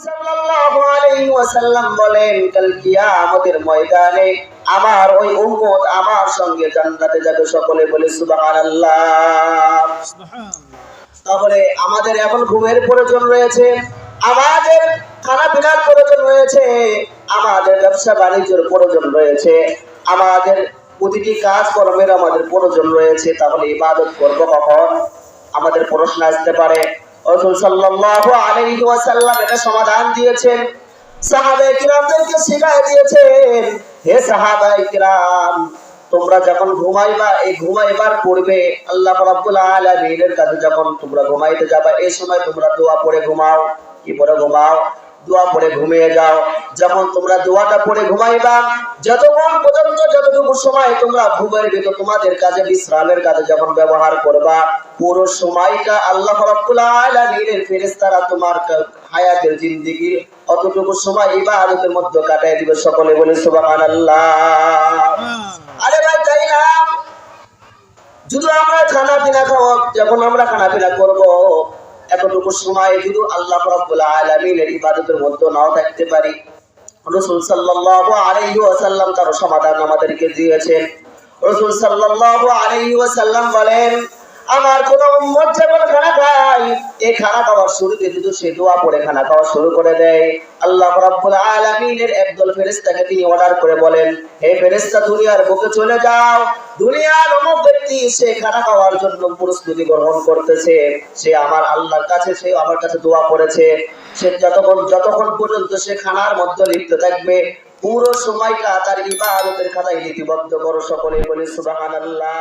সাল্লাল্লাহু আলাইহি ওয়াসাল্লাম বলেন, কাল কিয়ামতের ময়দানে আমার ওই উম্মত আমার সঙ্গে জান্নাতে যাবে। সকলে বলে সুবহানাল্লাহ। তাহলে আমাদের এখন ঘুমের প্রয়োজন রয়েছে, আমাদের খানা পিনার প্রয়োজন রয়েছে, আমাদের ব্যবসা বাণিজ্যের প্রয়োজন রয়েছে, আমাদের প্রতিটি কাজ কর্মের আমাদের প্রয়োজন রয়েছে। তাহলে ইবাদত করব কখন? আমাদের প্রশ্ন আসতে পারে। রাসূল সাল্লাল্লাহু আলাইহি ওয়াসাল্লাম এটা সমাধান দিয়েছেন, সাহাবায়ে কিরামদেরকে শিখিয়ে দিয়েছেন। হে সাহাবায়ে কিরাম, তোমরা যখন ঘুমাইবা, এই ঘুমাইবার পূর্বে আল্লাহ রাব্বুল আলামিনের কাছে যখন তোমরা ঘুমাইতে যাবা, এই সময় তোমরা দোয়া পড়ে ঘুমাও। কি পড়ে ঘুমাও? দোয়া পড়ে ঘুমিয়ে যাও। যখন তোমরা দোয়াটা পড়ে ঘুমাইবা, যতক্ষণ পর্যন্ত যতটুকু সময় তোমরা ঘুমের ভিতর তোমাদের কাজে বিশ্রামের কাজে যখন ব্যবহার করবা, পুরো সময়টা আল্লাহ রাব্বুল আলামিনের ফেরেশতারা তোমার হায়াতের জিন্দেগির অতটুকু সময় ইবাদতের মধ্যে কাটায় দিবে। সকলে বলে সুবহানাল্লাহ। আরে ভাই তাই না? যদি আমরা খানা পিনা খাওয়া, যখন আমরা খানা পিনা করবো, এতটুকু সময় যদি আল্লাহ রাব্বুল আলামিনের ইবাদতের মধ্যে নাও থাকতে পারি, রাসূল সাল্লাল্লাহু আলাইহি ওয়াসাল্লাম তার সমাধান আমাদেরকে দিয়েছেন। রাসূল সাল্লাল্লাহু আলাইহি ওয়াসাল্লাম বলেন, আমার কোন উম্মত যখন খানা খায়, এই খানা খাওয়ার শুরুতে যদি সে দোয়া পড়ে খানা খাওয়া শুরু করে দেয়, আল্লাহ রাব্বুল আলামিনের একদল ফেরেশতাকে তিনি অর্ডার করে বলেন, হে ফেরেশতা, দুনিয়ার বুকে চলে যাও। দুনিয়ার অমুক ব্যক্তি সে খানা খাওয়ার জন্য প্রস্তুতি গ্রহণ করতেছে, সে আমার আল্লাহর কাছে, সে আমার কাছে দোয়া করেছে। সে যতক্ষণ পর্যন্ত সে খানার মধ্যে লিপ্ত থাকবে, পুরো সময়টা তার ইবাদতের খাতায় লিপিবদ্ধ করো। সকলে বলে সুবহানাল্লাহ।